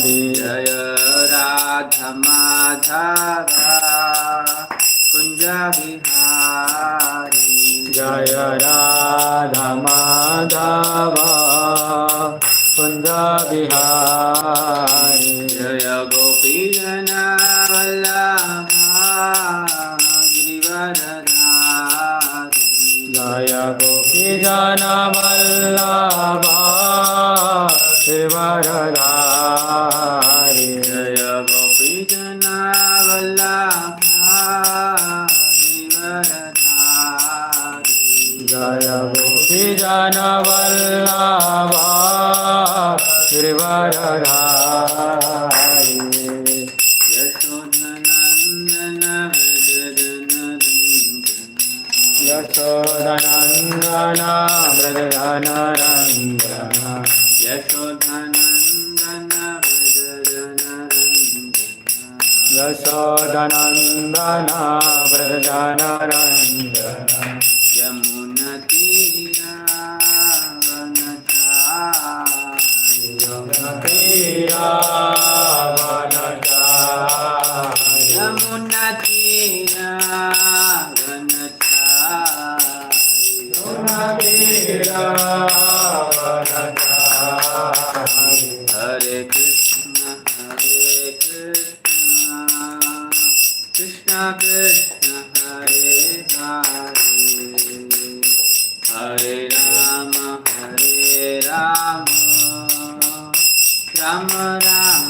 जय राधा माधवा कुंज बिहारी जय राधा माधवा कुंज बिहारी जय गोपी जन वल्लभा गिरिवरधारी जय गोपी जन वल्लभा गिरिवरधारी जय गोपी जन वल्लभा गिरिवरधारी जय गोपी जन वल्लभा गिरिवरधारी यशोधनन्दन यशोदनन्दन व्रजनरञ्जन यशोधनन्दन यशोदनन्दन व्रजनरञ्जन यमुनतीरावनचारि हरे कृष्ण कृष्ण कृष्ण हरे हरे हरे राम राम राम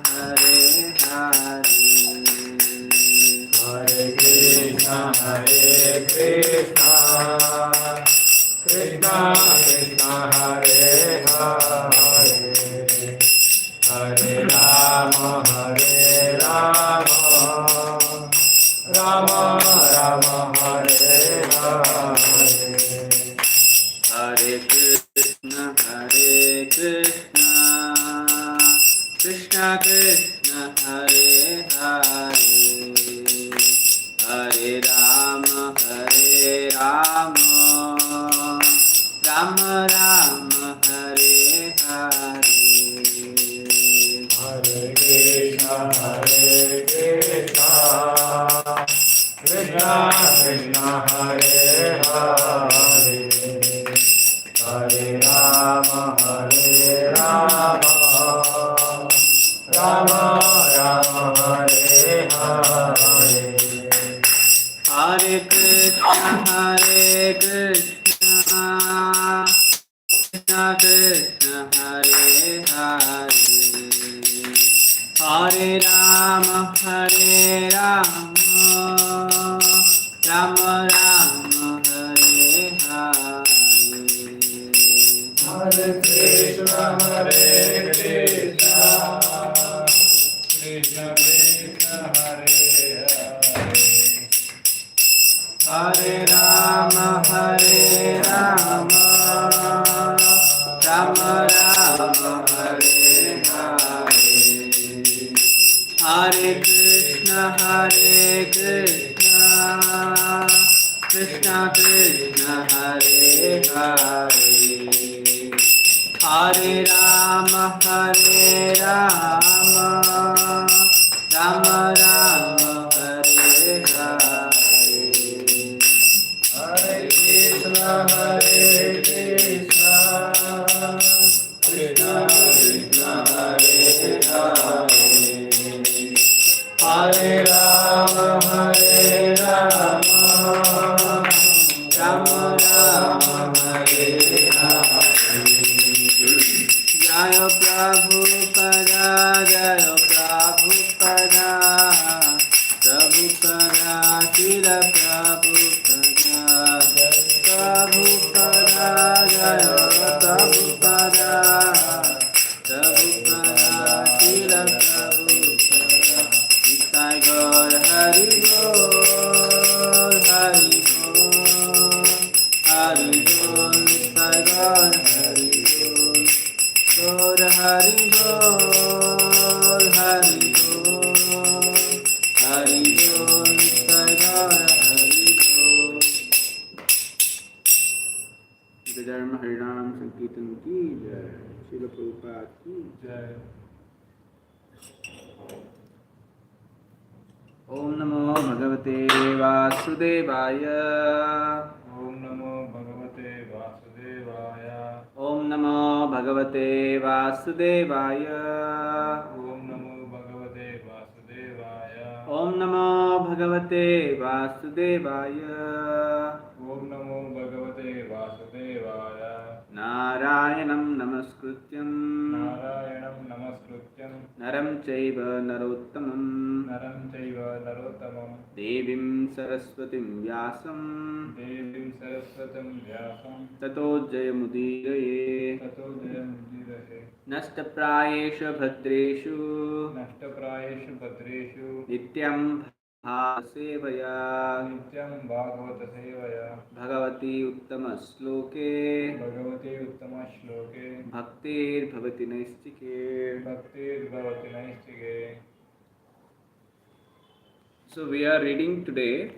हरे हरे हरे कृष्ण कृष्ण कृष्ण हरे हरे हरे राम राम राम हरे हरे हरे कृष्ण कृष्ण कृष्ण हरे हरे हरे राम राम राम हरे हरे हरे कृष्ण कृष्ण कृष्ण हरे हरे हरे राम राम राम हरे हरे हरे कृष्ण कृष्ण कृष्ण हरे हरे हरे राम राम राम हरे हरे हरे कृष्ण कृष्ण कृष्ण हरे हरे हरे राम राम राम हरे हरे हरे कृष्ण कृष्ण कृष्ण हरे हरे हरे राम राम राम हरे हरे हरे कृष्ण कृष्ण कृष्ण हरे हरे हरे राम राम राम हरे हरे जय प्रभुपदा प्रभुपदा शिल प्रभुपदा प्रभुपदा जय प्रभुपदा शिल प्रभुपदा निताय गौर हरि बोल निताय गौर हरि बोल गौर हरि बोल निताय गौर हरि बोल। धर्म हरिनाम संकीर्तन की जय। श्रील प्रभुपाद की जय। Vasudevaya. Om Namo Bhagavate Vasudevaya. Om Namo Bhagavate Vasudevaya. Om Namo Bhagavate Vasudevaya. Om Namo Bhagavate Vasudevaya. Om Namo Bhagavate Vasudevaya. Narayanam Namaskrutyam Narayanam Namaskrutyam Naram Chaiva Narottamam Naram Chaiva Narottamam Devim Saraswatim Vyasam Devim Saraswatam Vyasam Tato Jayamudiraye Tato Jayamudirahe Nashtaprayeshu Bhadreshu Nashtaprayeshu Bhadreshu Nityam Bhavasevaya Nityam Bhagavata Sevaya Bhagavati Uttama Sloke Bhagavate Uttama Shloke Bhaktir Bhavati Naistike. Bhaktir Bhavati Naistige. So we are reading today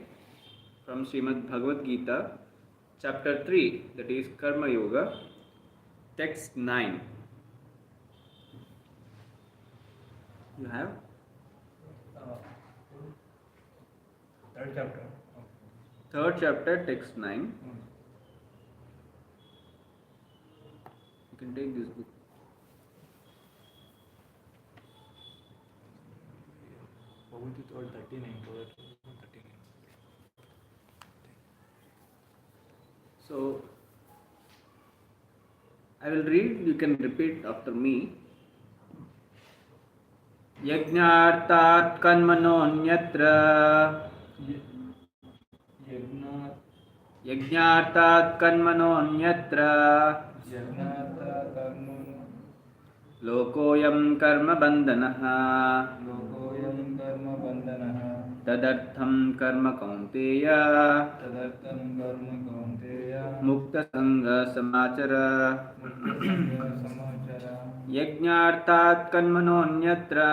from Srimad Bhagavad Gita, chapter 3, that is Karma Yoga, text 9. You have? Third chapter. Third chapter, text 9. You can take this book. So, I will read, you can repeat after me. Yajnartat kanmanonyatra Yajnartat kanmanonyatra Jagnata Karmun Lokoyam karma bandhanaha Lokoyam Karma Bandhanaha Tadartham karma kaunteya Tadartam Karma Kaunteya Mukta sangha samachara Mukta Samachara Yajnartat kanmanonyatra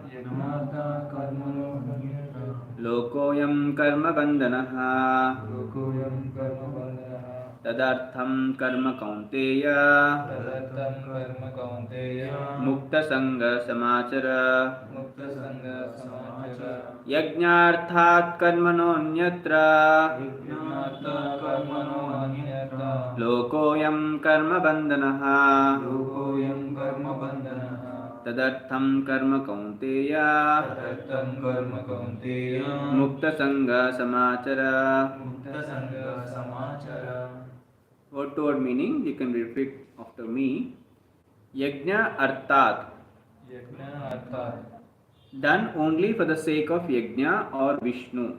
Yajnata Karmano Banyata Lokoyam karma bandhanaha Lokoyam Karma Bandhanaha Tadartham karma kaunteya Tadartam Karma Kaunteya Mukta sangha samachara Mukta Sangha Samachara Yajnarthat karmanonyatra Yajnata Karmano Anyata Lokoyam karma bandhanaha Lokoyam Karma Bandhanaha Tadartham karma kaunteya Tadartam Karma Kaunteya Mukta sangha samachara. Mukta Sangha Samachara. Word to word meaning, you can repeat after me. Yajna arthat, Yajna Arthat, done only for the sake of Yajna or Vishnu.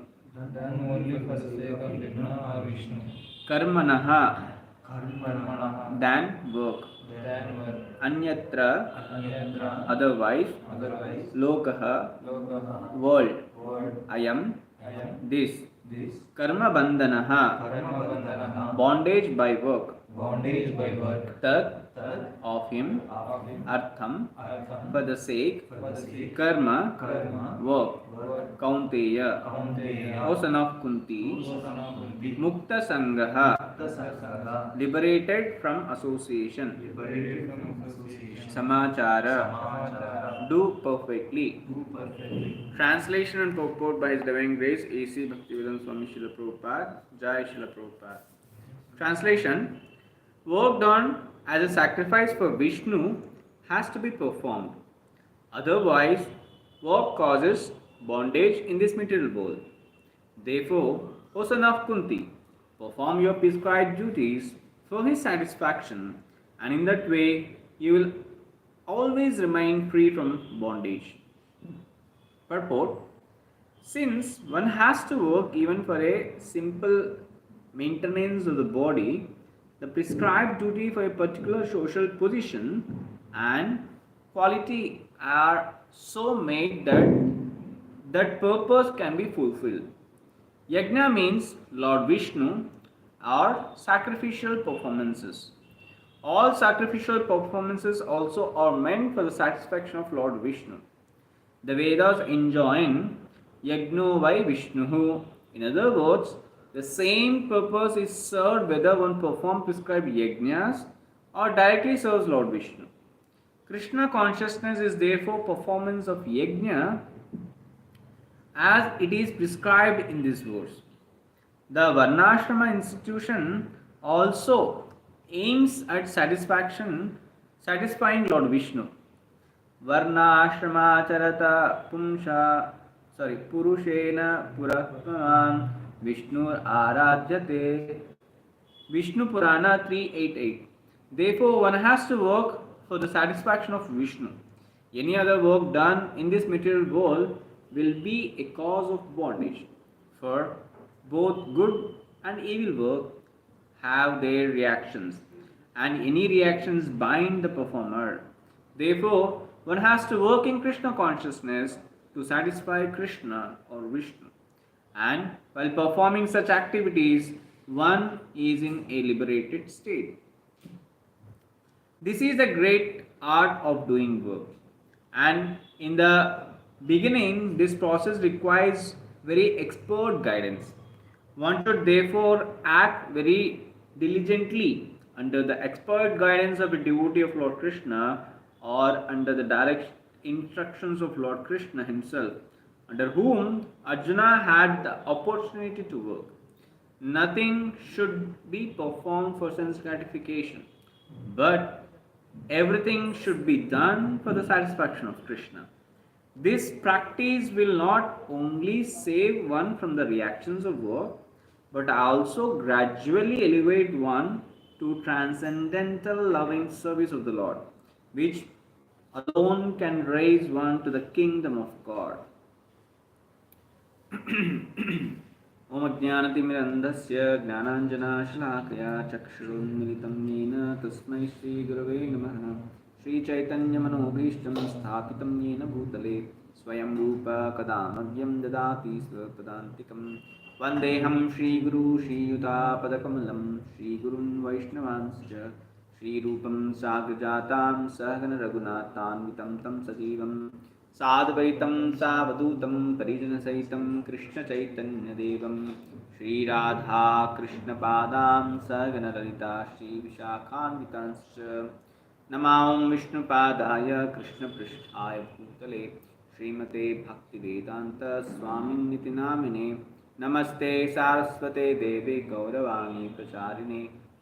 done only for the sake of Yajna or Vishnu. Karmanaha, Karmanaha, than work. than work. Anyatra, Anyatra, otherwise. otherwise. Lokaha, Lokaha, world. world. Ayam, Ayam, this. this. Karma bandhanaha, Karma Bandhanaha, bondage by work. bondage by work. Tat, Tad, of him. of him. Artham, Artham, for the sake. for the sake. Karma, Karma, work. work. Kaunteya, Kaunteya, O son of Kunti. Osana Kunti, Mukta Sangaha, Mukta Sangha, liberated from association. liberated from association. Samachara, Samachara, do perfectly. do perfectly. Translation and purport by His Divine Grace A.C. Bhaktivedanta Swami Srila Prabhupada. Jai Srila Prabhupada. Translation: work done as a sacrifice for Vishnu has to be performed. Otherwise, work causes bondage in this material world. Therefore, O son of Kunti, perform your prescribed duties for his satisfaction, and in that way you will always remain free from bondage. Purport: since one has to work even for a simple maintenance of the body, the prescribed duty for a particular social position and quality are so made that that purpose can be fulfilled. Yajna means Lord Vishnu or sacrificial performances. All sacrificial performances also are meant for the satisfaction of Lord Vishnu. The Vedas enjoin Yajno vai Vishnu. In other words, the same purpose is served whether one performs prescribed yajnas or directly serves Lord Vishnu. Krishna consciousness is therefore performance of yajna as it is prescribed in this verse. The Varnashrama institution also aims at satisfying Lord Vishnu. Varnashramacarata Purushena Puratman Vishnur Aradyate. Vishnu Purana 388. Therefore, one has to work for the satisfaction of Vishnu. Any other work done in this material world will be a cause of bondage. For both good and evil work have their reactions, and any reactions bind the performer. Therefore, one has to work in Krishna consciousness to satisfy Krishna or Vishnu. And while performing such activities, one is in a liberated state. This is the great art of doing work. And in the beginning, this process requires very expert guidance. One should therefore act very diligently under the expert guidance of a devotee of Lord Krishna or under the direct instructions of Lord Krishna himself, under whom Arjuna had the opportunity to work. Nothing should be performed for sense gratification, but everything should be done for the satisfaction of Krishna. This practice will not only save one from the reactions of work, but also gradually elevate one to transcendental loving service of the Lord, which alone can raise one to the kingdom of God. ॐ अज्ञानतिमिरन्धस्य ज्ञानाञ्जनाशलाकया चक्षुरुन्मिलितं येन तस्मै श्रीगुरवे नमः श्रीचैतन्यमनोभीष्टं स्थापितं येन भूतले स्वयं रूप कदा मह्यं ददाति स्वपदान्तिकं वन्देऽहं श्रीगुरू श्रीयुतापदकमलं श्रीगुरून् वैष्णवांश्च श्रीरूपं साग्रजातां सहगणरघुनाथान्वितं तं सजीवं साद्वैतं सावधूतं परिजनसहितं कृष्णचैतन्यदेवं श्रीराधा कृष्णपादां सगणललिता श्रीविशाखान्वितांश्च नमां विष्णुपादाय कृष्णपृष्ठाय भूतले श्रीमते भक्तिवेदान्तस्वामिन्निति नामिने नमस्ते सारस्वते देवे गौरवाणी प्रचारिणे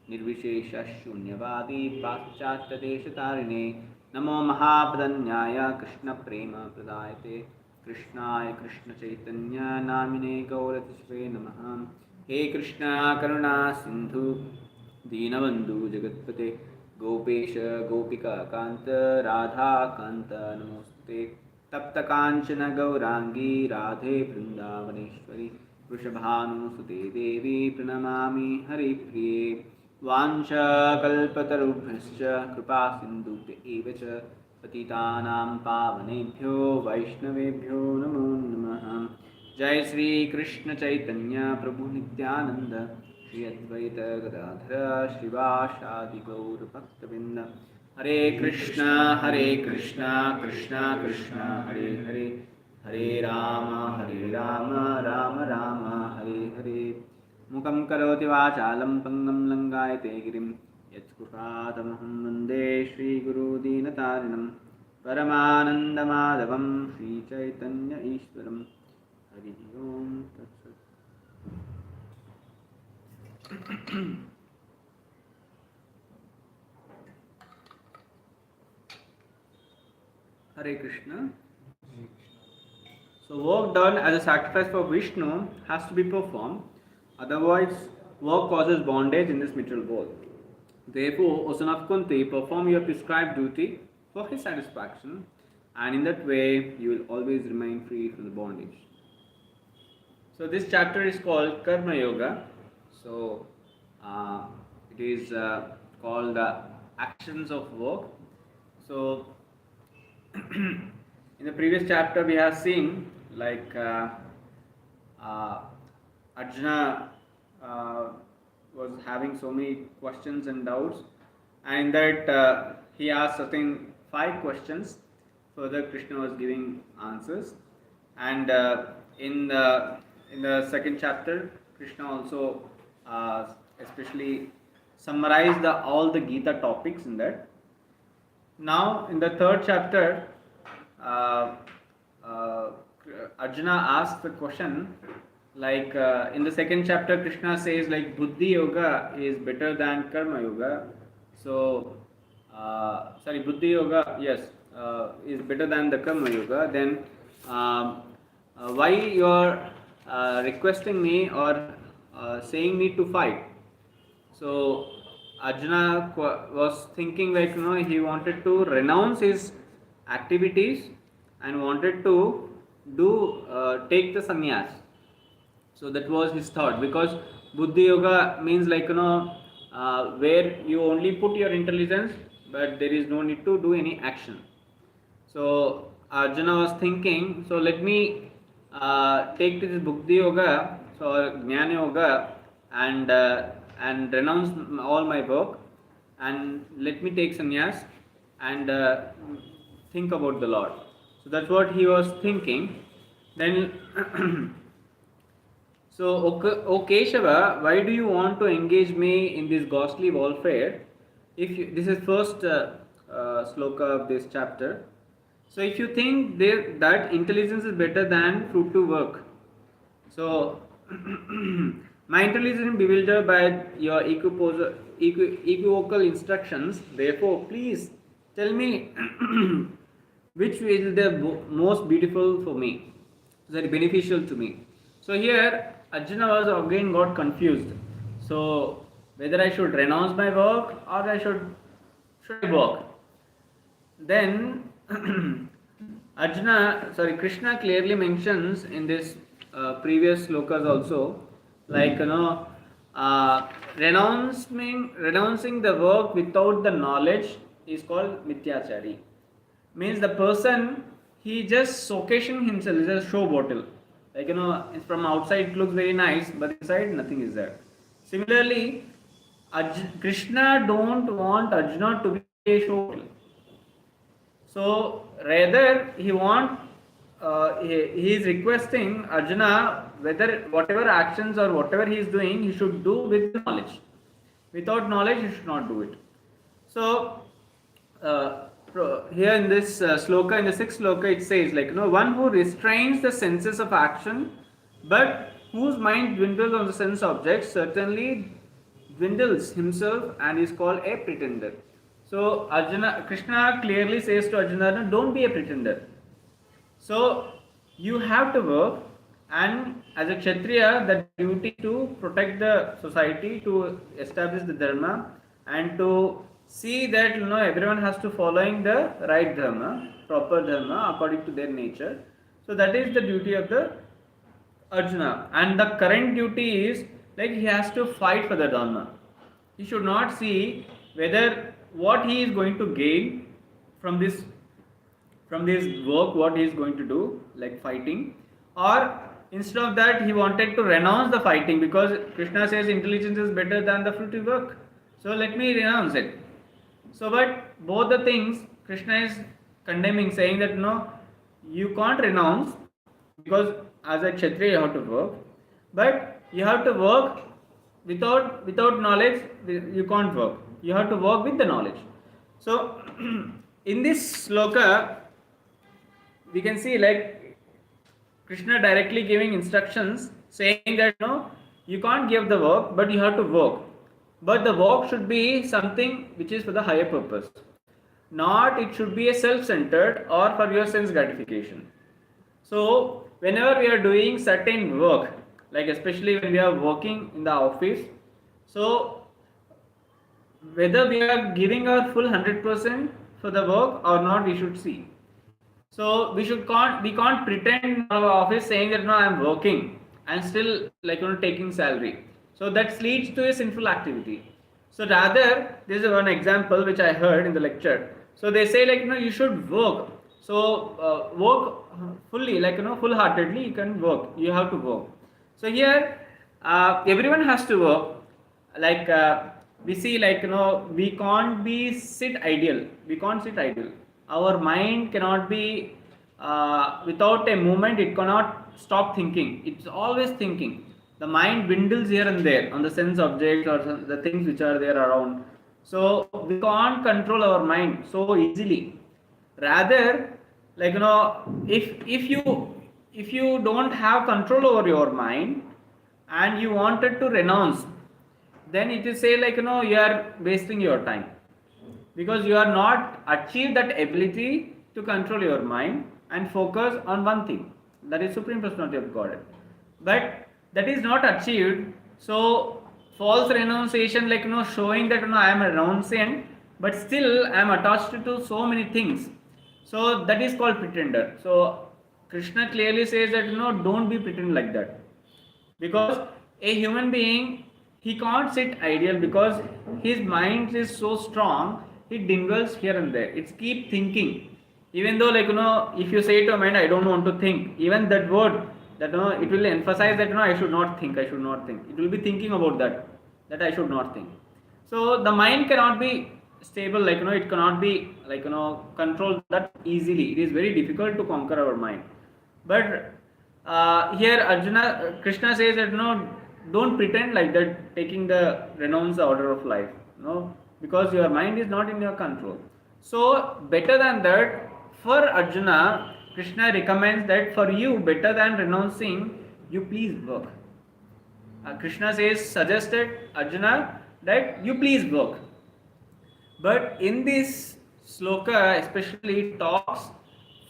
निर्विशेषशून्यवादी पाश्चात्यदेशतारिणे नमो महाप्रदन्याय कृष्णप्रेम प्रदायते कृष्णाय कृष्णचैतन्य नामिने गौरतिष्वे नमः हे कृष्ण करुणा सिन्धु दीनबन्धु जगत्पते गोपेश गोपिकान्त राधाकान्त नमोस्तुते तप्तकाञ्चन गौराङ्गी राधे वृन्दावनेश्वरी वृषभानुसुते देवी प्रणमामि हरिप्रिये वाञ्छकल्पतरुभ्यश्च कृपासिन्धुभ्य एव च पतितानां पावनेभ्यो वैष्णवेभ्यो नमो नमः जय श्री कृष्ण चैतन्य प्रभु नित्यानंद श्री अद्वैत गदाधर श्रीवासादि गौर भक्तवृंद हरे कृष्ण कृष्ण कृष्ण हरे हरे हरे राम राम राम हरे हरे मुखं करोति वाचालं पङ्गं लङ्घयते गिरिं यत्कृपातमहं वन्दे श्रीगुरुदीनतारिणं परमानन्दमाधवं श्रीचैतन्य ईश्वरं हरि ओं तत्सत्। Hare Krishna. So work done as a sacrifice for Vishnu has to be performed. Otherwise, work causes bondage in this material world. Therefore, O son of Kunti, perform your prescribed duty for his satisfaction, and in that way, you will always remain free from the bondage. So, this chapter is called Karma Yoga. So, it is called actions of work. So, in the previous chapter, we have seen like Arjuna was having so many questions and doubts, and that he asked certain 5 questions. Further, Krishna was giving answers, and in the second chapter, Krishna also especially summarized all the Gita topics in that. Now, in the third chapter, Arjuna asks the question, like in the second chapter, Krishna says like Buddhi Yoga is better than Karma Yoga. So, sorry, Buddhi Yoga, yes, is better than the Karma Yoga. Then, why you are requesting me or saying me to fight? So Arjuna was thinking like he wanted to renounce his activities and wanted to do take the sannyas. So that was his thought, because Buddhi Yoga means like where you only put your intelligence, but there is no need to do any action. So Arjuna was thinking, so let me take this Bhukti Yoga, so Jnana Yoga, and renounce all my work, and let me take sannyas and think about the Lord. So that's what he was thinking. Then, so O Keshava, why do you want to engage me in this ghastly warfare? If you, this is first sloka of this chapter. So if you think that intelligence is better than fruitful work, so my intelligence is bewildered by your equivocal instructions. Therefore, please tell me which is the most beautiful for me, that is beneficial to me. So here Arjuna was again got confused. So whether I should renounce my work or I should I work? Then Krishna clearly mentions in this previous slokas also, like renouncing the work without the knowledge is called mithyachari. Means the person, he just occasion himself is a show bottle. Like from outside it looks very nice, but inside nothing is there. Similarly, Krishna don't want Arjuna to be a show bottle. So rather he is requesting Arjuna whether whatever actions or whatever he is doing, he should do with knowledge. Without knowledge, he should not do it. So here in this sloka, in the sixth sloka, it says like one who restrains the senses of action, but whose mind dwindles on the sense objects, certainly dwindles himself and is called a pretender. So Krishna clearly says to Arjuna, don't be a pretender. So you have to work, and as a Kshatriya, the duty to protect the society, to establish the dharma, and to see that everyone has to following the right dharma, proper dharma according to their nature. So that is the duty of the Arjuna, and the current duty is like he has to fight for the dharma. He should not see whether what he is going to gain from this work, what he is going to do, like fighting, or instead of that he wanted to renounce the fighting, because Krishna says intelligence is better than the fruitive work, so let me renounce it. So but both the things Krishna is condemning, saying that no, you can't renounce, because as a Kshatriya you have to work, but you have to work without knowledge, you can't work. You have to work with the knowledge. So in this sloka we can see like Krishna directly giving instructions, saying that no, you can't give the work, but you have to work. But the work should be something which is for the higher purpose. Not it should be a self-centered or for your sense gratification. So whenever we are doing certain work, like especially when we are working in the office, so whether we are giving our full 100% for the work or not, we should see. So we can't pretend in our office saying that no, I am working and still like taking salary. So that leads to a sinful activity. So rather, this is one example which I heard in the lecture. So they say like you should work. So work fully, like full heartedly you can work. You have to work. So here everyone has to work. Like we see like we can't be sit idle. We can't sit idle. Our mind cannot be without a movement. It cannot stop thinking. It's always thinking. The mind dwindles here and there on the sense objects or the things which are there around. So we can't control our mind so easily. Rather, like if you if you don't have control over your mind and you wanted to renounce, then it is say like you are wasting your time, because you are not achieved that ability to control your mind and focus on one thing, that is supreme personality of Godhead. But that is not achieved. So false renunciation, like showing that I am a renunciant, but still I am attached to so many things. So that is called pretender. So Krishna clearly says that don't be pretend like that, because a human being, he can't sit ideal, because his mind is so strong, he dingles here and there, it's keep thinking. Even though if you say to a mind, I don't want to think, even that word, that it will emphasize that I should not think, I should not think, it will be thinking about that I should not think. So the mind cannot be stable, it cannot be controlled that easily. It is very difficult to conquer our mind. But here Krishna says that don't pretend like that, taking the renounce the order of life, because your mind is not in your control. So better than that, for Arjuna, Krishna recommends that for you, better than renouncing, you please work. Krishna suggested Arjuna that you please work. But in this sloka especially, it talks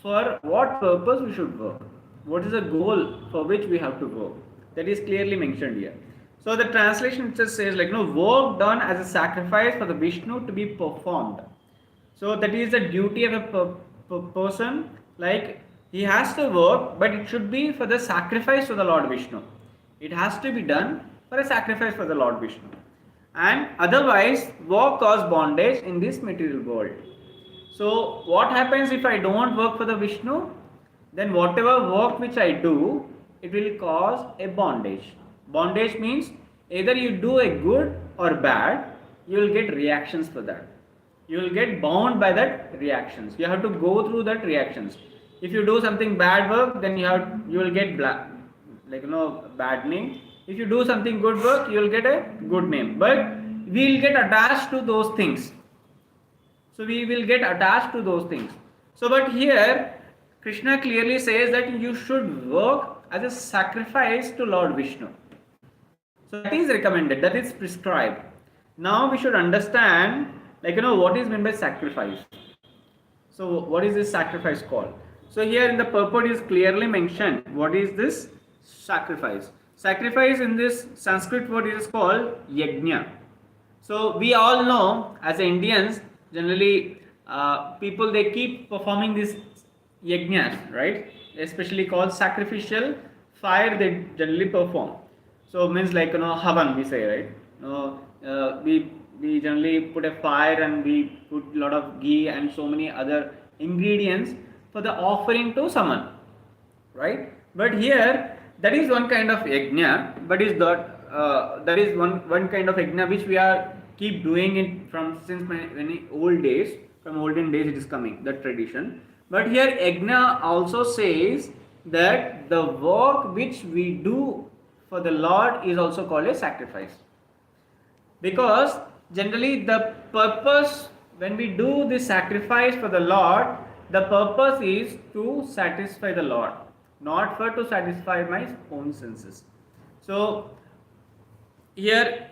for what purpose we should work, what is the goal for which we have to work, that is clearly mentioned here. So the translation just says work done as a sacrifice for the Vishnu to be performed. So that is the duty of a person, like he has to work, but it should be for the sacrifice to the Lord Vishnu. It has to be done for a sacrifice for the Lord Vishnu. And otherwise, work cause bondage in this material world. So what happens if I don't work for the Vishnu? Then whatever work which I do, it will cause a bondage. Bondage means either you do a good or bad, you will get reactions for that. You will get bound by that reactions. You have to go through that reactions. If you do something bad work, then you will get bad name. If you do something good work, you will get a good name. But we will get attached to those things. So we will get attached to those things. So but here Krishna clearly says that you should work as a sacrifice to Lord Vishnu. So that is recommended, that is prescribed. Now we should understand what is meant by sacrifice. So what is this sacrifice called? So here in the purport is clearly mentioned what is this sacrifice. Sacrifice in this Sanskrit word is called yajna. So we all know, as Indians, generally people, they keep performing these yajnas, right? Especially called sacrificial fire, they generally perform. So means havan we say, right? We generally put a fire and we put a lot of ghee and so many other ingredients for the offering to someone, right? But here that is one kind of yajna, but is that is one kind of yajna which we are keep doing it from since many old days. From olden days it is coming, that tradition. But here yajna also says that the work which we do for the Lord is also called a sacrifice, because generally the purpose when we do this sacrifice for the Lord, the purpose is to satisfy the Lord, not for to satisfy my own senses. So here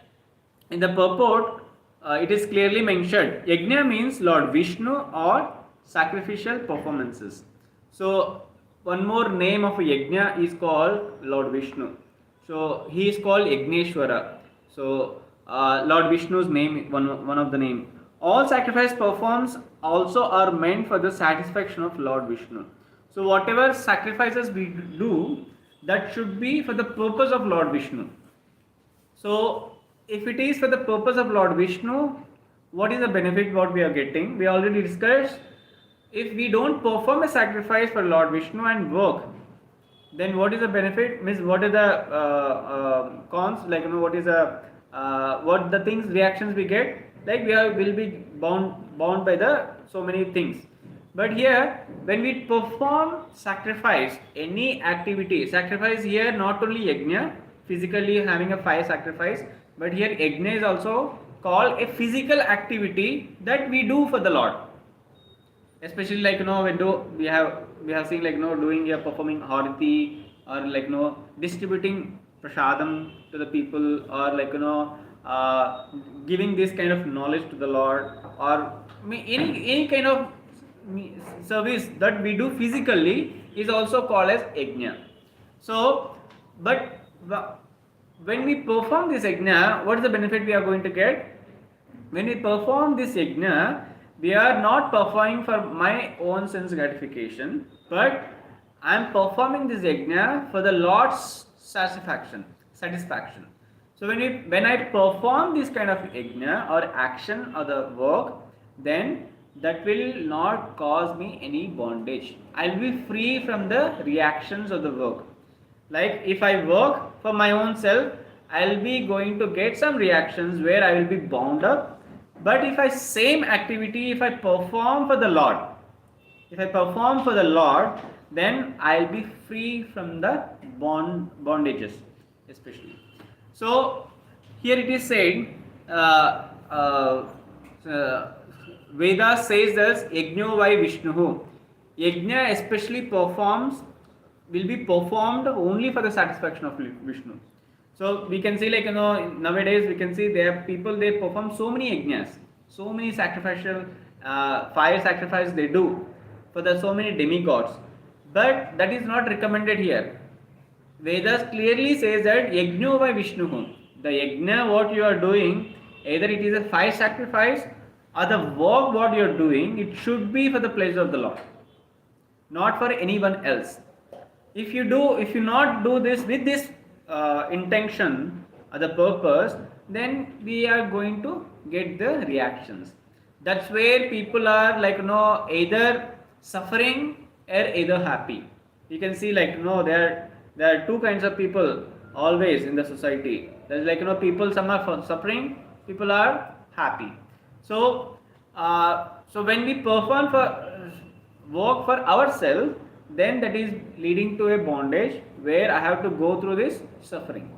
in the purport it is clearly mentioned yajna means Lord Vishnu or sacrificial performances. So one more name of a yajna is called Lord Vishnu. So he is called Yagneshwara. So Lord Vishnu's name, one of the name. All sacrifice performs also are meant for the satisfaction of Lord Vishnu. So whatever sacrifices we do, that should be for the purpose of Lord Vishnu. So if it is for the purpose of Lord Vishnu, what is the benefit what we are getting? We already discussed. If we don't perform a sacrifice for Lord Vishnu and work, then what is the benefit? Means what are the cons? What is the what the things reactions we get? Like will be bound by the so many things. But here when we perform sacrifice, any activity, sacrifice here not only yajna, physically having a fire sacrifice, but here yajna is also called a physical activity that we do for the Lord. Especially when we have we have seen doing performing harati, or distributing prasadam to the people, or giving this kind of knowledge to the Lord, or any kind of service that we do physically is also called as yajna. So, but when we perform this yajna, what is the benefit we are going to get? When we perform this yajna, we are not performing for my own sense gratification, but I am performing this yajna for the Lord's satisfaction. So when I perform this kind of yajna or action or the work, then that will not cause me any bondage. I will be free from the reactions of the work. Like if I work for my own self, I will be going to get some reactions where I will be bound up. But if I same activity, if I perform for the Lord, then I'll be free from the bondages, especially. So here it is said, Veda says this, Yajno vai Vishnuhu. Yajna especially will be performed only for the satisfaction of Vishnu. So we can see nowadays we can see there are people, they perform so many yajnas, so many sacrificial fire sacrifice they do for the so many demigods, but that is not recommended here. Vedas clearly says that yajno by Vishnu. The yajna what you are doing, either it is a fire sacrifice or the work what you are doing, it should be for the pleasure of the Lord, not for anyone else. If you not do this with this intention or the purpose, then we are going to get the reactions. That's where people are either suffering or either happy. You can see there are two kinds of people always in the society. There's people, some are suffering, people are happy. So when we perform for work for ourselves, then that is leading to a bondage where I have to go through this suffering.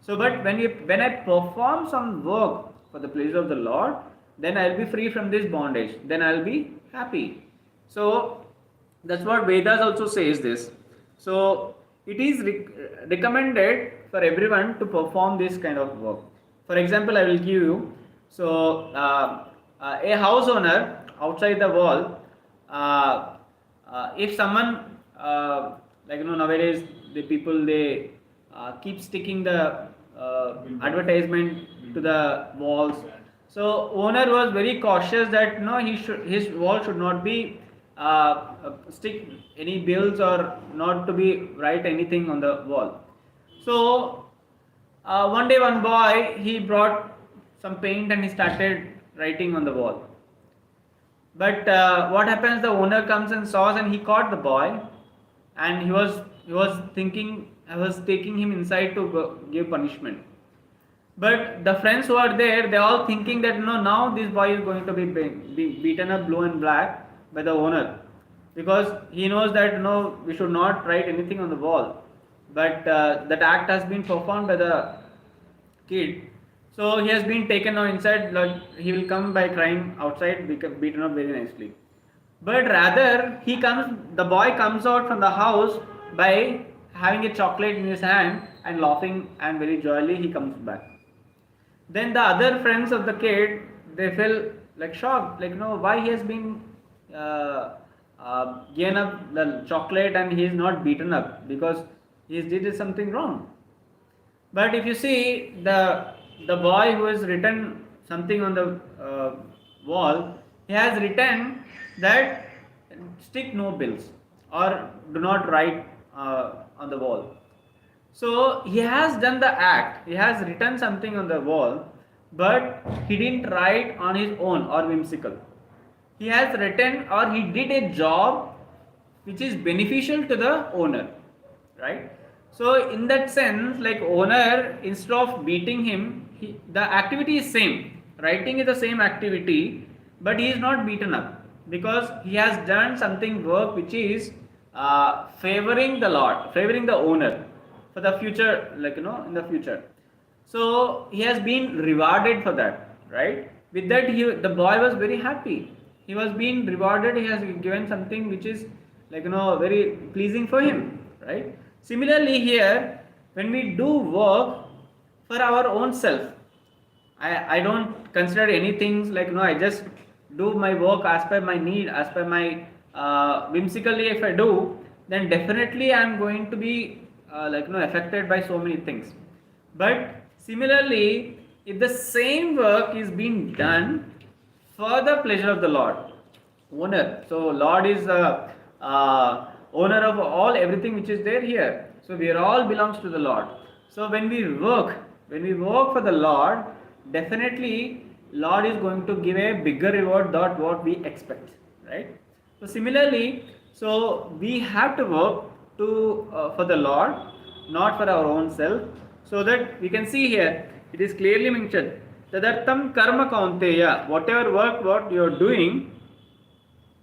So but when I perform some work for the pleasure of the Lord, then I will be free from this bondage, then I will be happy. So that's what Vedas also says this. So it is recommended for everyone to perform this kind of work. For example, I will give you, so a house owner outside the wall, if someone nowadays the people, they keep sticking the advertisement to the walls. So owner was very cautious that his wall should not be stick any bills or not to be write anything on the wall. So one day one boy, he brought some paint and he started writing on the wall. But what happens, the owner comes and saws, and he caught the boy, and he was thinking, I was taking him inside to give punishment. But the friends who are there, they are all thinking that now this boy is going to be beaten up blue and black by the owner, because he knows that we should not write anything on the wall. But that act has been performed by the kid. So he has been taken now inside, he will come by crying outside, beaten up very nicely. But rather, the boy comes out from the house by having a chocolate in his hand and laughing, and very joyfully he comes back. Then the other friends of the kid, they feel shocked, why he has been given up the chocolate and he is not beaten up, because he did something wrong. But if you see the boy who has written something on the wall, he has written that stick no bills or do not write on the wall. So he has done the act, he has written something on the wall, but he didn't write on his own or whimsical. He has written, or he did a job which is beneficial to the owner, right? So in that sense, owner, instead of beating him, the activity is same. Writing is the same activity, but he is not beaten up because he has done something work which is favoring the Lord, favoring the owner for the future, in the future. So he has been rewarded for that, right? With that, the boy was very happy. He was being rewarded. He has given something which is very pleasing for him, right? Similarly here, when we do work for our own self, I don't consider anything like I just do my work as per my need, as per my whimsically. If I do, then definitely I am going to be affected by so many things. But similarly, if the same work is being done for the pleasure of the Lord, owner. So Lord is the owner of all everything which is there here. So we are all belongs to the Lord. So when we work for the Lord, definitely Lord is going to give a bigger reward than what we expect, right? So similarly, so we have to work to for the Lord, not for our own self. So that we can see here, it is clearly mentioned. Tadartam karma kaunteya, whatever work what you are doing,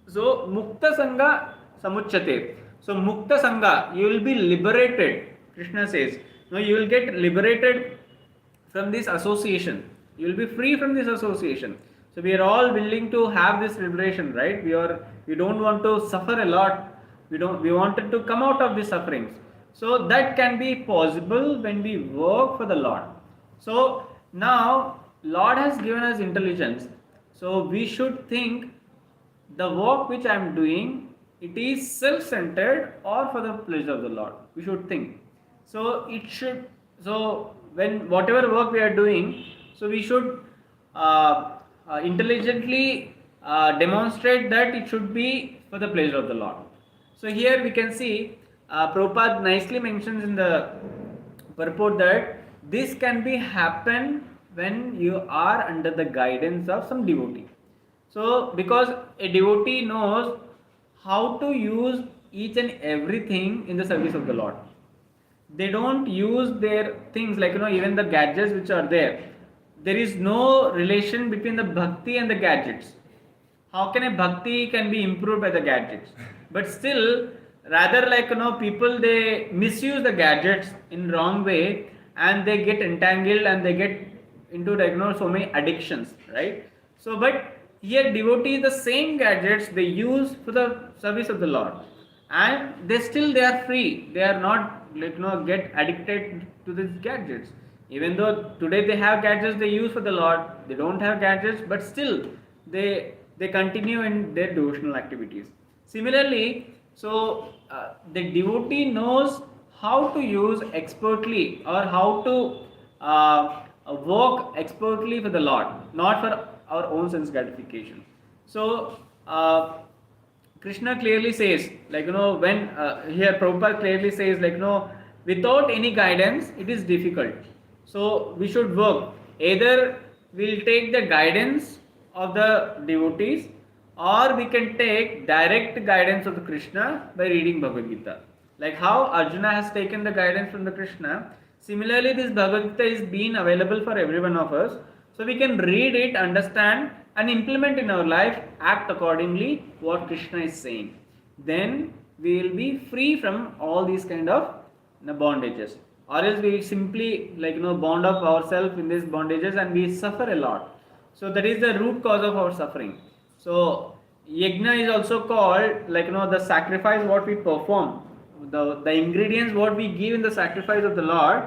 so Mukta Sangha Samuchate. So Mukta Sangha, you will be liberated. Krishna says, no, you will get liberated from this association. You will be free from this association. So we are all willing to have this liberation, right? We don't want to suffer a lot. We wanted to come out of these sufferings. So that can be possible when we work for the Lord. So now Lord has given us intelligence. So we should think the work which I am doing, it is self-centered or for the pleasure of the Lord. We should think. So it should. So when whatever work we are doing, so we should intelligently demonstrate that it should be for the pleasure of the Lord. So here we can see Prabhupada nicely mentions in the purport that this can be happen when you are under the guidance of some devotee. So because a devotee knows how to use each and everything in the service of the Lord. They don't use their things like even the gadgets which are there. There is no relation between the bhakti and the gadgets. How can a bhakti can be improved by the gadgets? But still, rather people they misuse the gadgets in wrong way and they get entangled and they get into so many addictions, right? So but here devotees the same gadgets they use for the service of the Lord, and they are free. They are not get addicted to these gadgets. Even though today they have gadgets they use for the Lord, they don't have gadgets, but still they continue in their devotional activities. Similarly, so the devotee knows how to use expertly or how to work expertly for the Lord, not for our own sense gratification. So Krishna clearly says, when here Prabhupada clearly says, without any guidance, it is difficult. So we should work. Either we'll take the guidance of the devotees, or we can take direct guidance of the Krishna by reading Bhagavad Gita. Like how Arjuna has taken the guidance from the Krishna, similarly this Bhagavad Gita is being available for every one of us. So we can read it, understand and implement in our life, act accordingly what Krishna is saying. Then we will be free from all these kind of bondages. Or else we simply bond up ourselves in these bondages and we suffer a lot. So that is the root cause of our suffering. So yajna is also called the sacrifice what we perform, the ingredients what we give in the sacrifice of the Lord.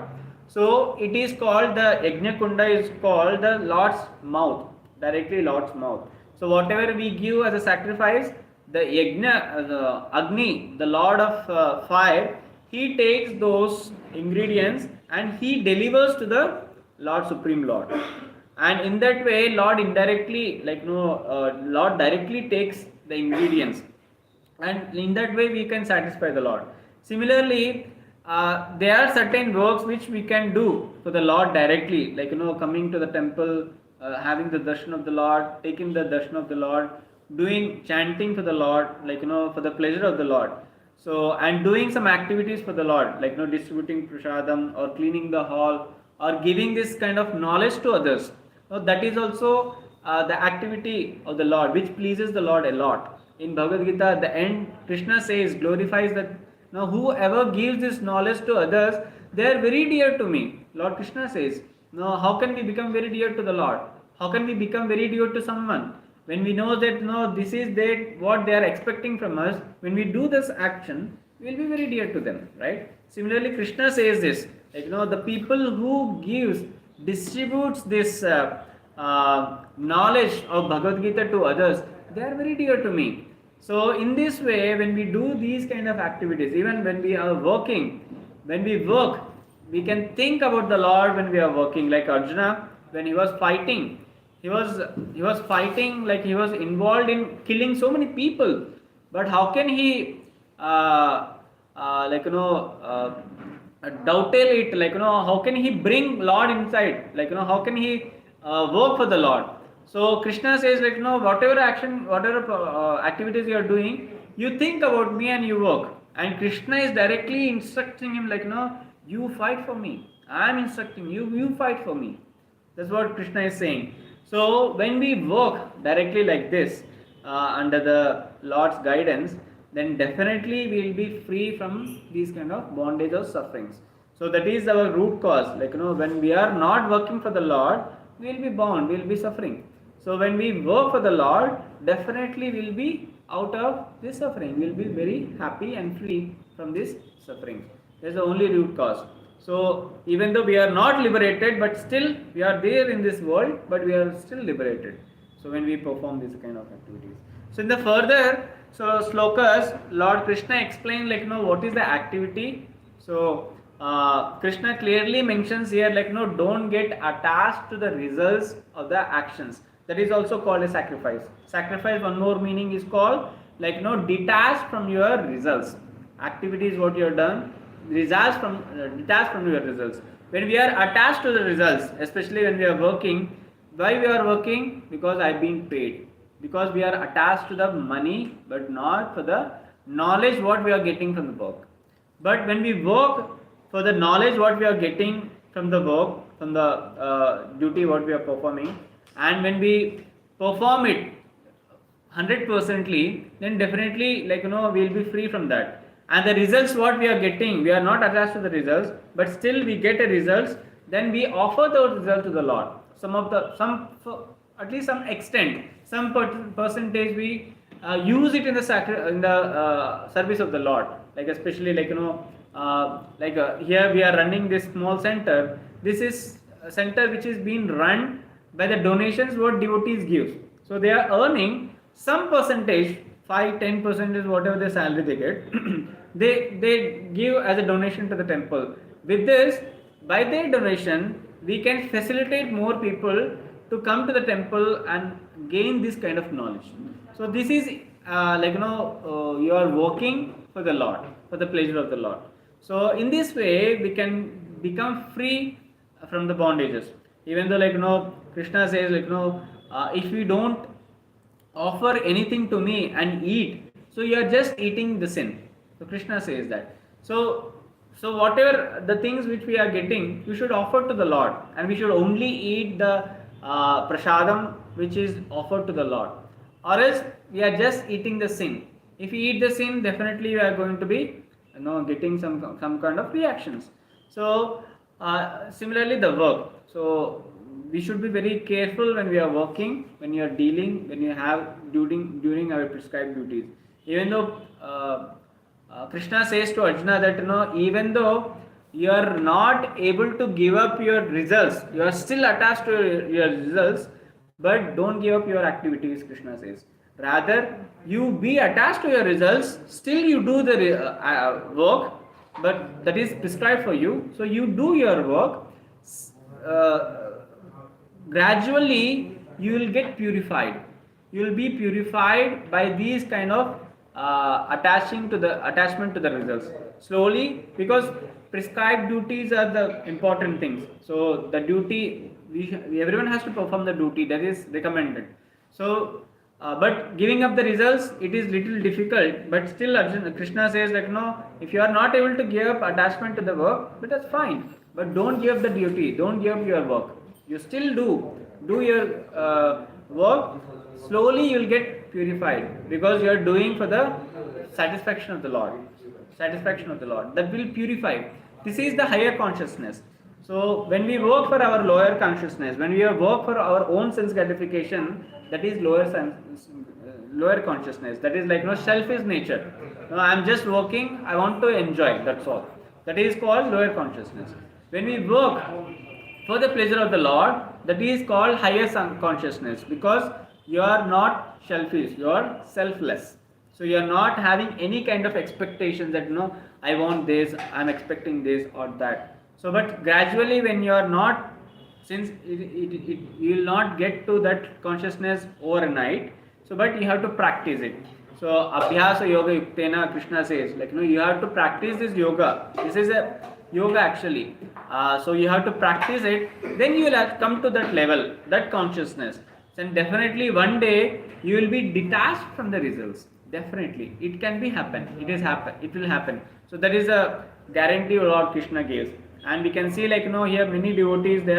So it is called the yajna kunda is called the Lord's mouth, directly Lord's mouth. So whatever we give as a sacrifice, the yajna, the Agni, the Lord of fire, he takes those ingredients and he delivers to the Lord Supreme Lord. And in that way, Lord indirectly, Lord directly takes the ingredients, and in that way we can satisfy the Lord. Similarly, there are certain works which we can do for the Lord directly, coming to the temple, having the darshan of the Lord, taking the darshan of the Lord, doing chanting for the Lord, for the pleasure of the Lord. So, and doing some activities for the Lord, distributing prasadam or cleaning the hall or giving this kind of knowledge to others. So that is also the activity of the Lord which pleases the Lord a lot. In Bhagavad Gita, at the end, Krishna says, glorifies that now whoever gives this knowledge to others, they are very dear to me. Lord Krishna says, now how can we become very dear to the Lord? How can we become very dear to someone? when we know that this is what they are expecting from us, when we do this action, we will be very dear to them, right? Similarly, Krishna says this, like the people who distributes this knowledge of Bhagavad Gita to others, they are very dear to me. So in this way, when we do these kind of activities, even when we are working, when we work, we can think about the Lord when we are working. Like Arjuna, when he was fighting, he was fighting, like he was involved in killing so many people. But how can he dovetail it? Like how can he bring Lord inside? Like how can he work for the Lord? So Krishna says, like whatever action, whatever activities you are doing, you think about me and you work. And Krishna is directly instructing him, like you fight for me. I am instructing you, you fight for me. That's what Krishna is saying. So when we work directly like this under the Lord's guidance, then definitely we will be free from these kind of bondage or sufferings. So that is our root cause. Like when we are not working for the Lord, we will be bound, we will be suffering. So when we work for the Lord, definitely we will be out of this suffering. We will be very happy and free from this suffering. That's the only root cause. So even though we are not liberated, but still we are there in this world, but we are still liberated. So when we perform these kind of activities. So in the further slokas, Lord Krishna explained, like what is the activity. So Krishna clearly mentions here, like don't get attached to the results of the actions. That is also called a sacrifice. Sacrifice, one more meaning is called, like detached from your results. Activity is what you have done, detached from your results. When we are attached to the results, especially when we are working, why we are working? Because I've been paid. Because we are attached to the money, but not for the knowledge what we are getting from the work. But when we work for the knowledge what we are getting from the work, from the duty what we are performing, and when we perform it 100%ly, then definitely, like we will be free from that. And the results what we are getting, we are not attached to the results, but still we get a results. Then we offer those results to the Lord. At least some extent, some percentage we use it in the service of the Lord. Like especially like here we are running this small center. This is a center which is being run by the donations what devotees give. So they are earning some percentage, 5-10% is whatever their salary they get. they give as a donation to the temple. With this, by their donation, we can facilitate more people to come to the temple and gain this kind of knowledge. So this is you are working for the Lord, for the pleasure of the Lord. So in this way, we can become free from the bondages. Even though Krishna says if you don't offer anything to me and eat, so you are just eating the sin. So Krishna says that. So whatever the things which we are getting, we should offer to the Lord, and we should only eat the prasadam which is offered to the Lord, or else we are just eating the sin. If we eat the sin, definitely we are going to be getting some kind of reactions. So similarly the work. So we should be very careful when we are working, when you are dealing, when you have during our prescribed duties. Even though Krishna says to Arjuna that even though you are not able to give up your results, you are still attached to your results, but don't give up your activities, Krishna says. Rather, you be attached to your results, still you do the work, but that is prescribed for you. So you do your work. Gradually, you will get purified. You will be purified by these kind of attachment to the results. Slowly, because prescribed duties are the important things. So the duty, everyone has to perform the duty that is recommended. So but giving up the results, it is little difficult, but still Krishna says that if you are not able to give up attachment to the work, but that's fine, but don't give up the duty, don't give up your work. You still do your work. Slowly you will get purified, because you are doing for the satisfaction of the Lord. That will purify. This is the higher consciousness. So when we work for our lower consciousness, when we work for our own sense gratification, that is lower consciousness. That is like selfish nature. I'm just working. I want to enjoy. That's all. That is called lower consciousness. When we work for the pleasure of the Lord, that is called higher consciousness, because you are not selfish, you are selfless. So you are not having any kind of expectations that I want this, I'm expecting this or that. So but gradually when you are not, since you will not get to that consciousness overnight, so but you have to practice it. So abhyasa yoga yuktena, Krishna says, like you have to practice this yoga. This is a yoga actually. So you have to practice it, then you will have come to that level, that consciousness. And definitely one day you will be detached from the results. Definitely it can be happen, it will happen. So that is a guarantee Lord Krishna gives. And we can see like here many devotees, they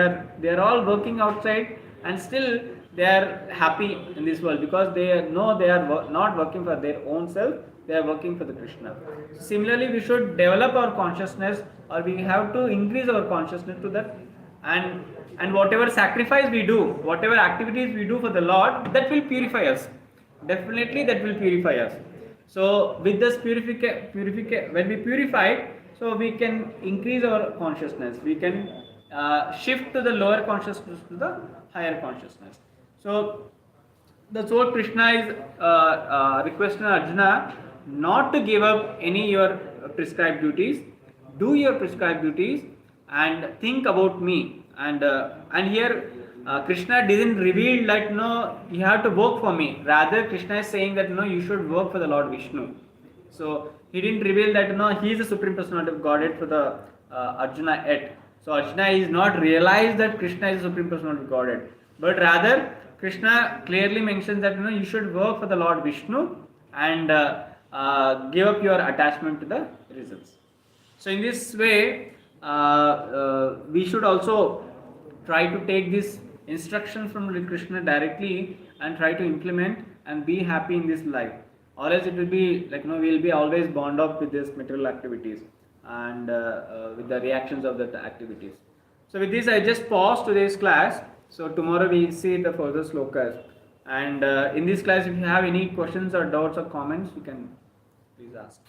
are all working outside and still they are happy in this world, because they know they are not working for their own self, they are working for the Krishna. Similarly, we should develop our consciousness, or we have to increase our consciousness to that. And whatever sacrifice we do, whatever activities we do for the Lord, that will purify us. Definitely that will purify us. So with this when we purify, so we can increase our consciousness, we can shift to the lower consciousness to the higher consciousness. So that's what Krishna is requesting Arjuna, not to give up any your prescribed duties. Do your prescribed duties and think about me. And here Krishna didn't reveal that you have to work for me. Rather, Krishna is saying that you should work for the Lord Vishnu. So he didn't reveal that he is the supreme personality of Godhead for the Arjuna yet. So Arjuna is not realized that Krishna is the supreme personality of Godhead, but rather Krishna clearly mentions that you should work for the Lord Vishnu and give up your attachment to the results. So in this way, we should also try to take this instruction from Krishna directly and try to implement and be happy in this life. Or else it will be like we will be always bound up with these material activities and with the reactions of the activities. So with this, I just pause today's class. So tomorrow we see the further slokas. And in this class, if you have any questions or doubts or comments, you can please ask.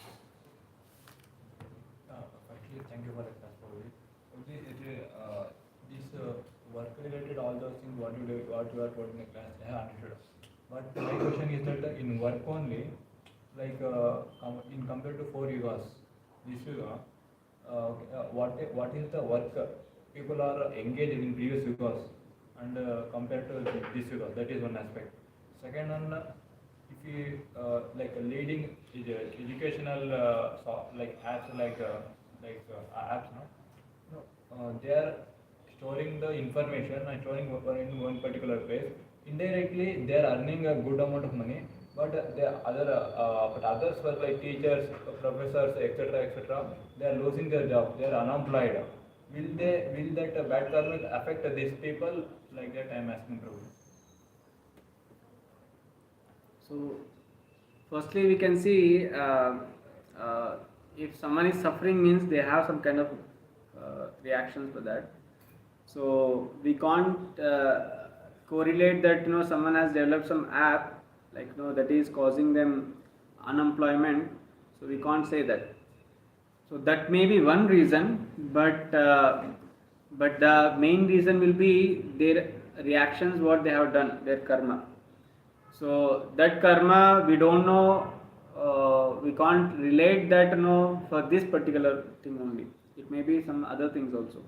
Actually, thank you for the class, Prabhuji. This work related, all those things, what you are taught in the class, I have understood. But my question is that in work only, like in compared to 4 yugas, this yuga, what is the work people are engaged in previous yugas and compared to this yuga? That is one aspect. Second one, if you like leading educational like apps apps, no, they are storing the information and storing in one particular place. Indirectly, they are earning a good amount of money, but but others were like teachers, professors, etc. They are losing their job. They are unemployed. Will that bad karma affect these people? Like that, I am asking, Prabhu. So, firstly, we can see if someone is suffering, means they have some kind of reactions for that. So we can't correlate that someone has developed some app like that is causing them unemployment. So we can't say that. So that may be one reason, but the main reason will be their reactions, what they have done, their karma. So that karma we don't know, we can't relate that for this particular thing only. It may be some other things also.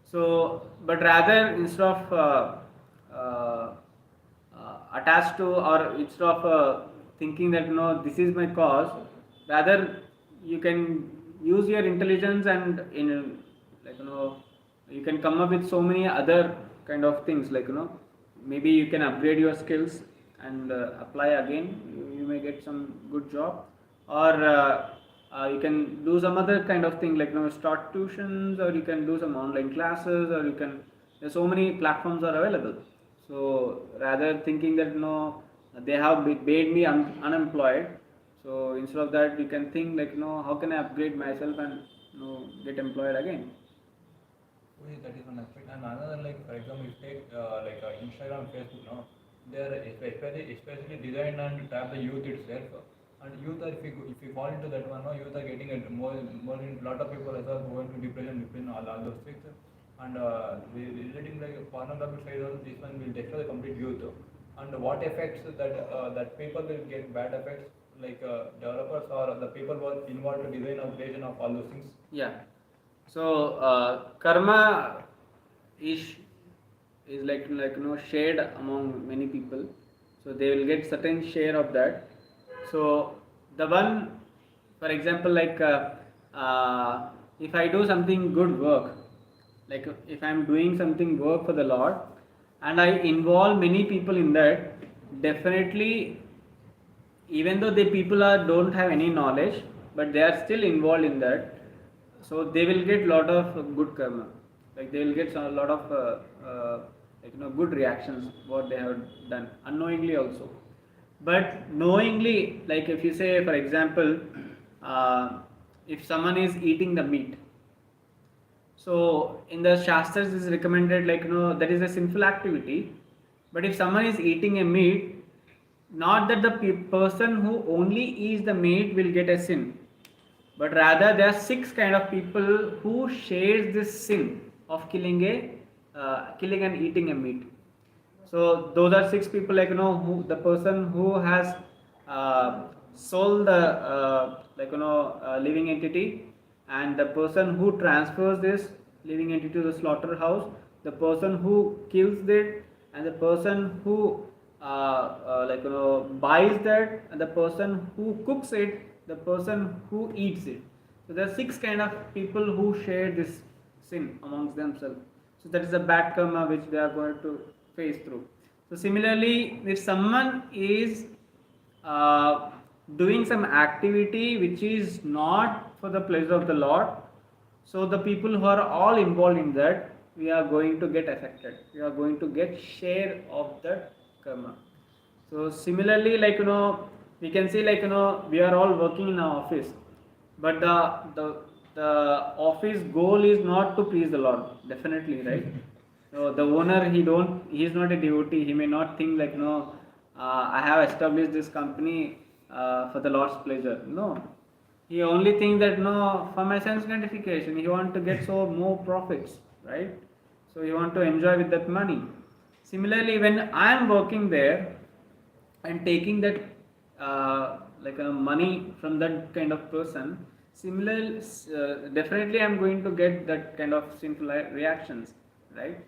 So, but rather instead of attached to, or instead of thinking that this is my cause, rather you can use your intelligence and in like you can come up with so many other kind of things, like maybe you can upgrade your skills and apply again. You may get some good job, or you can do some other kind of thing, like start tuitions, or you can do some online classes, or you can, there's so many platforms are available. So rather thinking that they have made me unemployed, so instead of that you can think like how can I upgrade myself and get employed again. Okay, that is one aspect. And another, like for example, if take Instagram, Facebook, no, they are especially designed and trap the youth itself. And youth are, if we fall into that one, no, youth are getting it more in lot of people as are going to depression, all those things. And relating like pornography side, this one will destroy the complete youth. And what effects that people will get bad effects, like developers or the people who are involved to design or creation of all those things. Yeah. So karma is like shared among many people. So they will get certain share of that. So the one, for example, like if I do something good work, like if I am doing something work for the Lord, and I involve many people in that, definitely, even though the people are don't have any knowledge, but they are still involved in that, so they will get lot of good karma, like they will get a lot of good reactions what they have done unknowingly also. But knowingly, like if you say for example, if someone is eating the meat, so in the Shastras is recommended, like that is a sinful activity. But if someone is eating a meat, not that the person who only eats the meat will get a sin, but rather there are six kind of people who shares this sin of killing and eating a meat. So those are six people, like who the person who has sold the living entity, and the person who transfers this living entity to the slaughterhouse, the person who kills it, and the person who buys that, and the person who cooks it, the person who eats it. So there are six kind of people who share this sin amongst themselves. So that is a bad karma which they are going to face through. So similarly, if someone is doing some activity which is not for the pleasure of the Lord, so the people who are all involved in that, we are going to get affected. We are going to get share of that karma. So similarly, we can see, we are all working in our office, but the office goal is not to please the Lord, definitely, right? So the owner, he is not a devotee. He may not think I have established this company for the Lord's pleasure. No, he only thinks that no, for my sense gratification. He want to get so more profits, right? So he want to enjoy with that money. Similarly, when I am working there and taking that money from that kind of person, similarly, definitely I am going to get that kind of sinful reactions, right?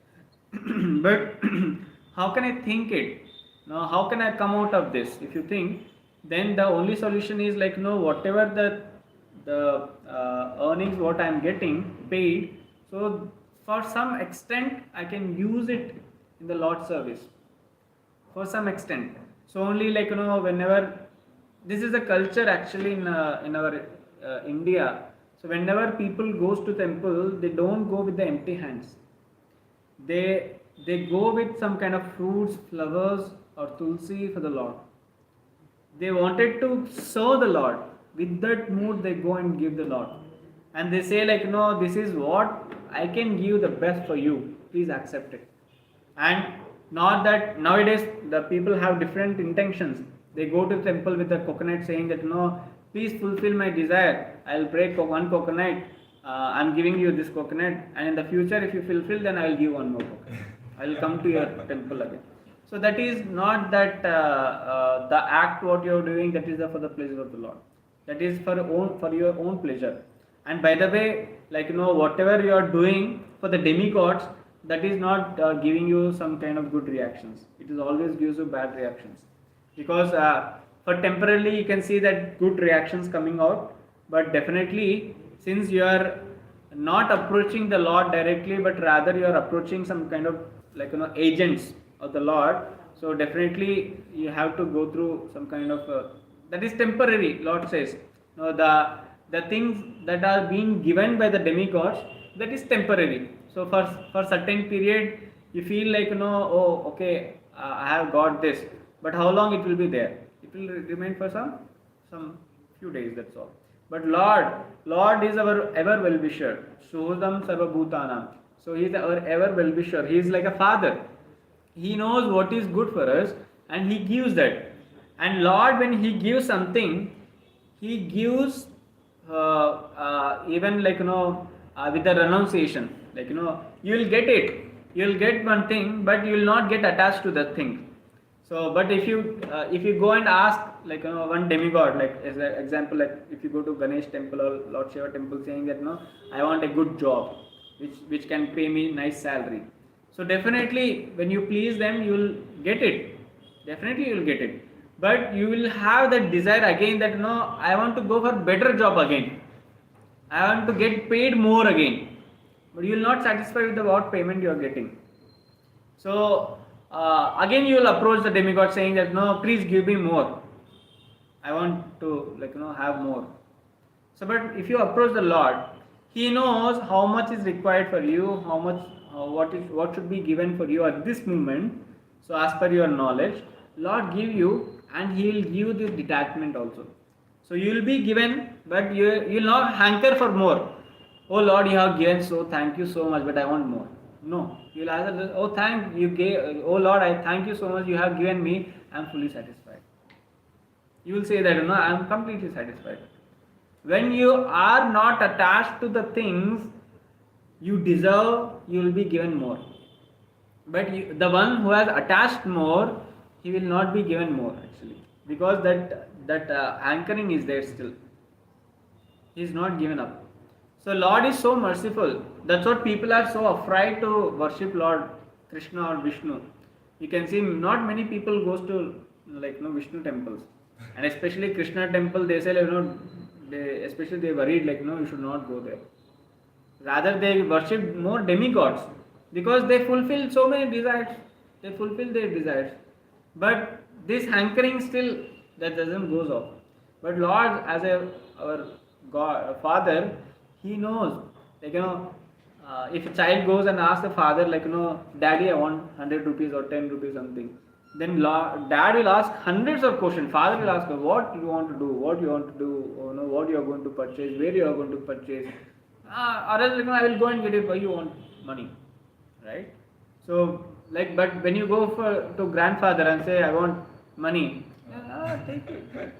But how can I think it? Now, how can I come out of this? If you think, then the only solution is whatever the earnings what I am getting paid. So for some extent I can use it in the Lord's service. For some extent. So only whenever this is a culture actually in our India. So whenever people goes to temple, they don't go with the empty hands. They go with some kind of fruits, flowers, or tulsi for the Lord. They wanted to serve the Lord. With that mood, they go and give the Lord. And they say no, this is what I can give the best for you. Please accept it. And not that nowadays the people have different intentions. They go to the temple with a coconut saying that no, please fulfill my desire. I'll break one coconut. I'm giving you this coconut, and in the future, if you fulfill, then I will give one more coconut. I will come to your temple again. So that is not that the act what you are doing, that is for the pleasure of the Lord. That is for your own pleasure. And by the way, whatever you are doing for the demigods, that is not giving you some kind of good reactions. It is always gives you bad reactions. Because for temporarily you can see that good reactions coming out, but definitely since you are not approaching the Lord directly, but rather you are approaching some kind of agents of the Lord, so definitely you have to go through some kind of that is temporary. Lord says no, the things that are being given by the demigods, that is temporary. So for certain period you feel oh okay, I have got this, but how long it will be there? It will remain for some few days, that's all. But Lord is our ever well-wisher. Suhudam sarva bhutanam. So he is our ever well-wisher. He is like a father. He knows what is good for us. and he gives that. And Lord, when he gives something, he gives even like with the renunciation, like you will get it, you will get one thing, but you will not get attached to that thing. So, but if you go and ask like one demigod, like as an example, like if you go to Ganesh temple or Lord Shiva temple, saying that I want a good job, which can pay me nice salary. So definitely, when you please them, you will get it. Definitely, you will get it. But you will have that desire again that I want to go for better job again. I want to get paid more again. But you will not satisfy with the what payment you are getting. So again you will approach the demigod saying that please give me more. I want to have more. So but if you approach the Lord, He knows how much is required for you, how much what should be given for you at this moment. So as per your knowledge, Lord give you, and He will give the detachment also. So you will be given, but you will not hanker for more. Oh Lord, you have given, so thank you so much, but I want more. No, you will answer, oh thank you gave, oh Lord, I thank you so much, you have given me, I am fully satisfied. You will say that I am completely satisfied. When you are not attached to the things you deserve, you will be given more. But the one who has attached more, he will not be given more actually, because that anchoring is there still. He is not given up. So Lord is so merciful. That's what people are so afraid to worship Lord Krishna or Vishnu. You can see not many people goes to Vishnu temples, and especially Krishna temple. They say they worried you should not go there. Rather they worship more demigods because they fulfill so many desires. They fulfill their desires, but this hankering still that doesn't goes off. But Lord, as our God Father, He knows. If a child goes and asks the father, Daddy, I want 100 rupees or 10 rupees something, then dad will ask hundreds of questions. Father will ask, what you want to do, what you want to do, what you are going to purchase, where you are going to purchase. Or else, I will go and get it. Why you want money, right? So, but when you go to grandfather and say, I want money, take it.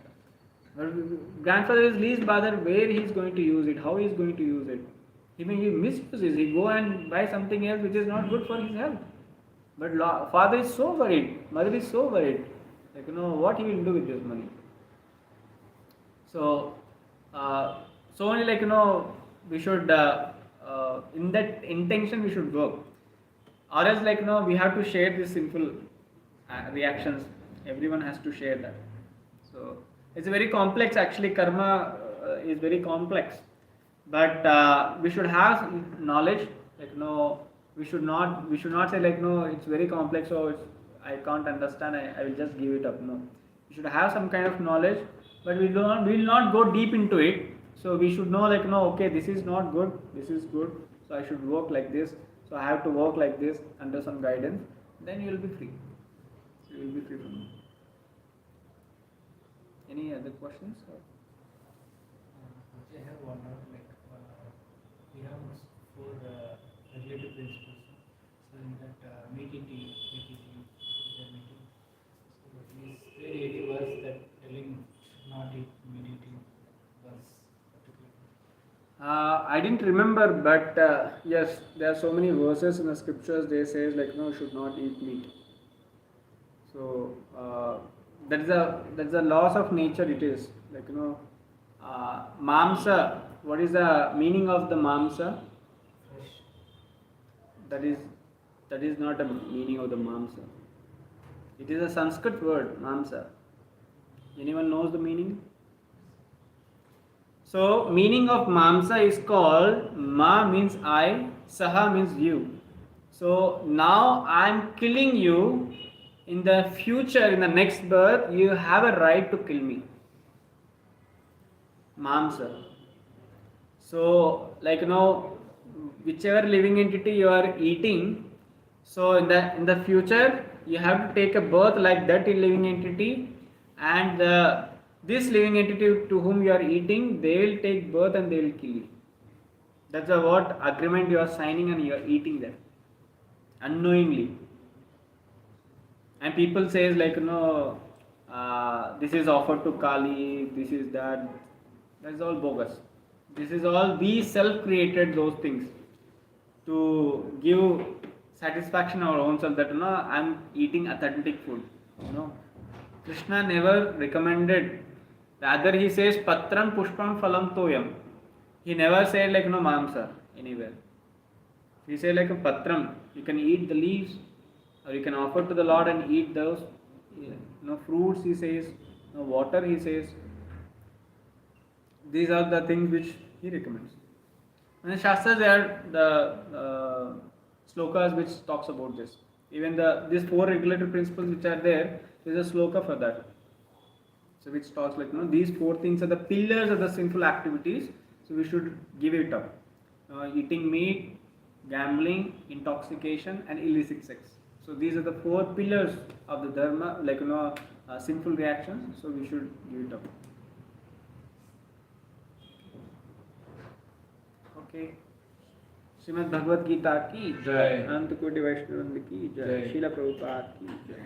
But grandfather is least bothered where he is going to use it, how he is going to use it. He misuses. He go and buy something else which is not good for his health. But father is so worried, mother is so worried, what he will do with this money. So, so only we should in that intention we should work, or else we have to share these simple reactions. Everyone has to share that. So it's very complex actually. Karma is very complex, but we should have knowledge. We should not say it's very complex, so I can't understand. I will just give it up. No, we should have some kind of knowledge, but we will not go deep into it. So we should know okay, this is not good, this is good, so I should work like this, so I have to work like this under some guidance, then you will be free. You will be free from it. Any other questions? I have one more, we have four regulative principles. So in that meeting, so it is very verse that telling not eat meat eating verse. I didn't remember, but yes, there are so many verses in the scriptures. They say should not eat meat. So that's the laws of nature. It is mamsa. What is the meaning of the mamsa? That is not a meaning of the mamsa. It is a Sanskrit word, mamsa. Anyone knows the meaning? So, meaning of mamsa is called ma means I, saha means you. So, now I am killing you. In the future, in the next birth, you have a right to kill me. Mamsa. So, whichever living entity you are eating, so in the future, you have to take a birth like that living entity, and this living entity to whom you are eating, they will take birth and they will kill you. That's a what agreement you are signing, and you are eating that unknowingly. And people says like, this is offered to Kali, this is that. That is all bogus. This is all we self-created those things to give satisfaction our own self that I'm eating authentic food. Krishna never recommended. Rather, he says patram pushpam phalam toyam. He never said like mamsa anywhere. He said like a patram. You can eat the leaves, or you can offer to the Lord and eat those. Fruits. He says, water. He says. These are the things which he recommends. And in Shastras there are the slokas which talks about this. Even these 4 regulative principles which are there is a sloka for that. So which talks like these 4 things are the pillars of the sinful activities. So we should give it up. Eating meat, gambling, intoxication, and illicit sex. So these are the 4 pillars of the dharma, like sinful reactions. So we should give it up. Okay. Shrimad Bhagavad Gita की जय, अनंत कोटि वैष्णव वृंद की जय, श्रील प्रभुपाद की जय.